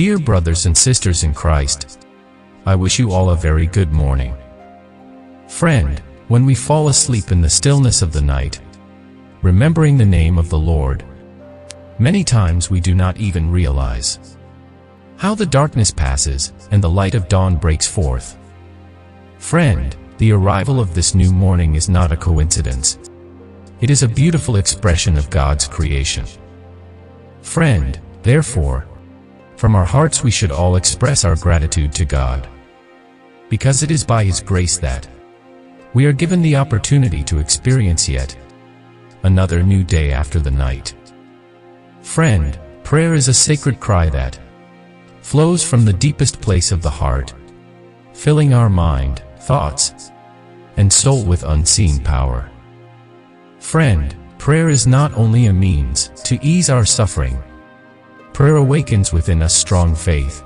Dear brothers and sisters in Christ, I wish you all a very good morning. Friend, when we fall asleep in the stillness of the night, remembering the name of the Lord, many times we do not even realize how the darkness passes and the light of dawn breaks forth. Friend, the arrival of this new morning is not a coincidence. It is a beautiful expression of God's creation. Friend, therefore, from our hearts we should all express our gratitude to God, because it is by His grace that we are given the opportunity to experience yet another new day after the night. Friend, prayer is a sacred cry that flows from the deepest place of the heart, filling our mind, thoughts, and soul with unseen power. Friend, prayer is not only a means to ease our suffering. Prayer awakens within us strong faith,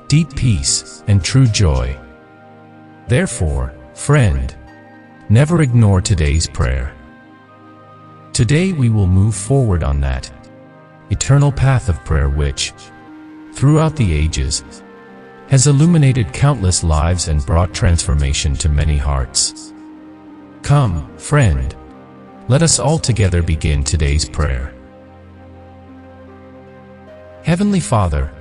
deep peace, and true joy. Therefore, friend, never ignore today's prayer. Today we will move forward on that eternal path of prayer which, throughout the ages, has illuminated countless lives and brought transformation to many hearts. Come, friend, let us all together begin today's prayer. Heavenly Father,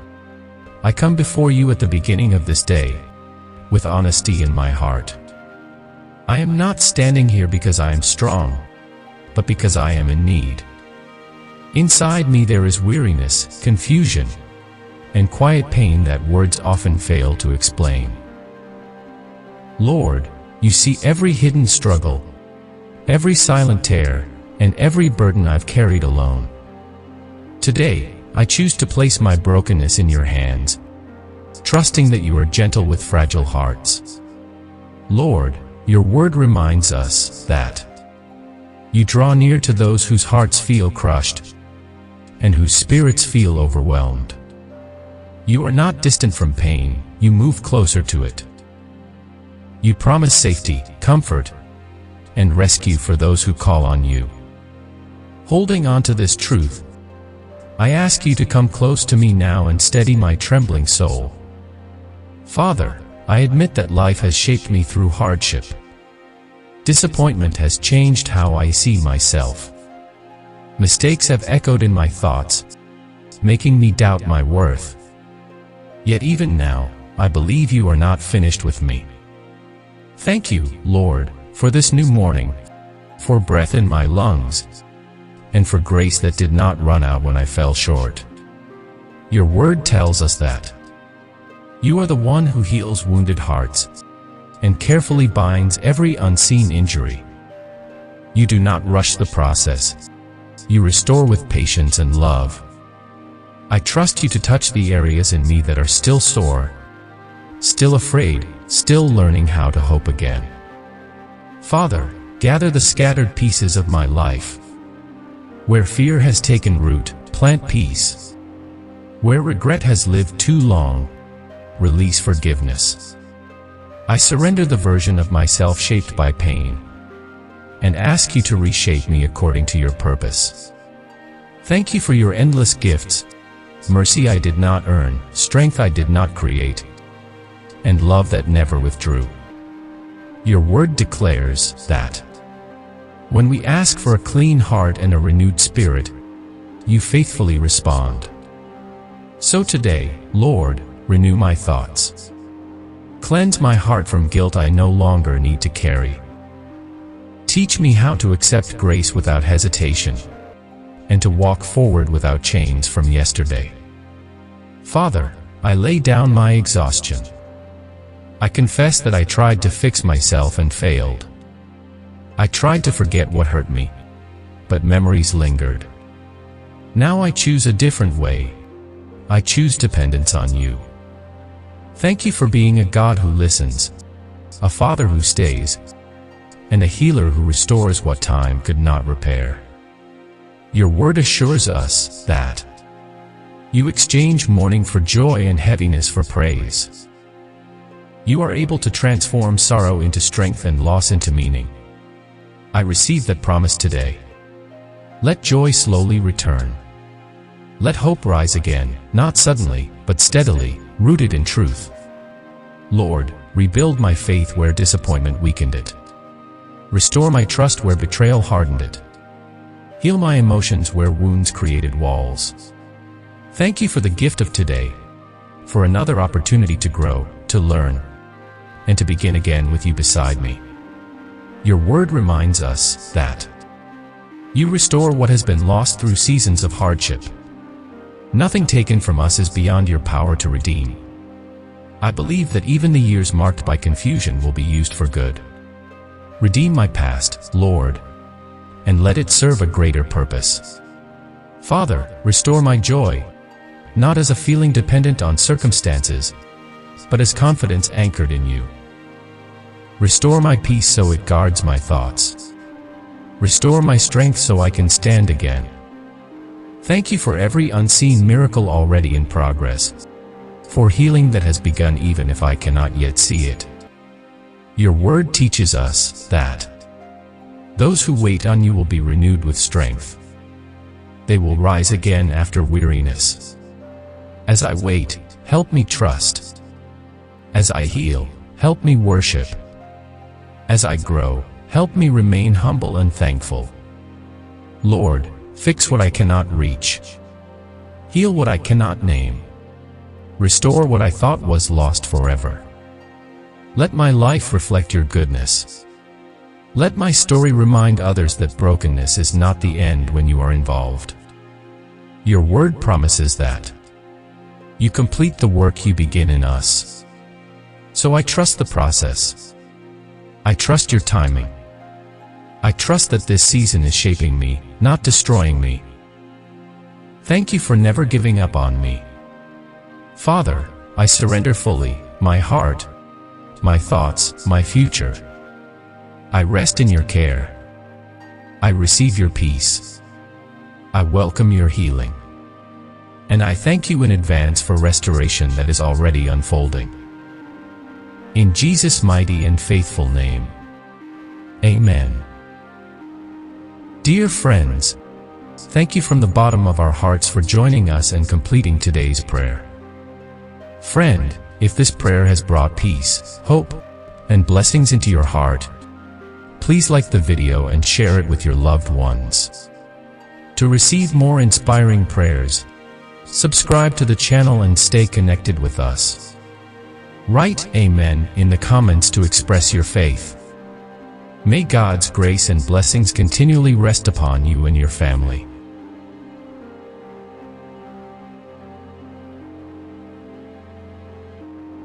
I come before you at the beginning of this day, with honesty in my heart. I am not standing here because I am strong, but because I am in need. Inside me there is weariness, confusion, and quiet pain that words often fail to explain. Lord, you see every hidden struggle, every silent tear, and every burden I've carried alone. Today, I choose to place my brokenness in your hands, trusting that you are gentle with fragile hearts. Lord, your word reminds us that you draw near to those whose hearts feel crushed and whose spirits feel overwhelmed. You are not distant from pain, you move closer to it. You promise safety, comfort, and rescue for those who call on you. Holding on to this truth, I ask you to come close to me now and steady my trembling soul. Father, I admit that life has shaped me through hardship. Disappointment has changed how I see myself. Mistakes have echoed in my thoughts, making me doubt my worth. Yet even now, I believe you are not finished with me. Thank you, Lord, for this new morning, for breath in my lungs, and for grace that did not run out when I fell short. Your word tells us that you are the one who heals wounded hearts and carefully binds every unseen injury. You do not rush the process. You restore with patience and love. I trust you to touch the areas in me that are still sore, still afraid, still learning how to hope again. Father, gather the scattered pieces of my life. Where fear has taken root, plant peace. Where regret has lived too long, release forgiveness. I surrender the version of myself shaped by pain, and ask you to reshape me according to your purpose. Thank you for your endless gifts, mercy I did not earn, strength I did not create, and love that never withdrew. Your word declares that when we ask for a clean heart and a renewed spirit, you faithfully respond. So today, Lord, renew my thoughts. Cleanse my heart from guilt I no longer need to carry. Teach me how to accept grace without hesitation, and to walk forward without chains from yesterday. Father, I lay down my exhaustion. I confess that I tried to fix myself and failed. I tried to forget what hurt me, but memories lingered. Now I choose a different way. I choose dependence on you. Thank you for being a God who listens, a Father who stays, and a healer who restores what time could not repair. Your word assures us that you exchange mourning for joy and heaviness for praise. You are able to transform sorrow into strength and loss into meaning. I receive that promise today. Let joy slowly return. Let hope rise again, not suddenly, but steadily, rooted in truth. Lord, rebuild my faith where disappointment weakened it. Restore my trust where betrayal hardened it. Heal my emotions where wounds created walls. Thank you for the gift of today, for another opportunity to grow, to learn, and to begin again with you beside me. Your word reminds us that you restore what has been lost through seasons of hardship. Nothing taken from us is beyond your power to redeem. I believe that even the years marked by confusion will be used for good. Redeem my past, Lord, and let it serve a greater purpose. Father, restore my joy, not as a feeling dependent on circumstances, but as confidence anchored in you. Restore my peace so it guards my thoughts. Restore my strength so I can stand again. Thank you for every unseen miracle already in progress, for healing that has begun even if I cannot yet see it. Your word teaches us that those who wait on you will be renewed with strength. They will rise again after weariness. As I wait, help me trust. As I heal, help me worship. As I grow, help me remain humble and thankful. Lord, fix what I cannot reach. Heal what I cannot name. Restore what I thought was lost forever. Let my life reflect your goodness. Let my story remind others that brokenness is not the end when you are involved. Your word promises that you complete the work you begin in us. So I trust the process. I trust your timing. I trust that this season is shaping me, not destroying me. Thank you for never giving up on me. Father, I surrender fully, my heart, my thoughts, my future. I rest in your care. I receive your peace. I welcome your healing. And I thank you in advance for restoration that is already unfolding. In Jesus' mighty and faithful name. Amen. Dear friends, thank you from the bottom of our hearts for joining us and completing today's prayer. Friend, if this prayer has brought peace, hope, and blessings into your heart, please like the video and share it with your loved ones. To receive more inspiring prayers, subscribe to the channel and stay connected with us. Write Amen in the comments to express your faith. May God's grace and blessings continually rest upon you and your family.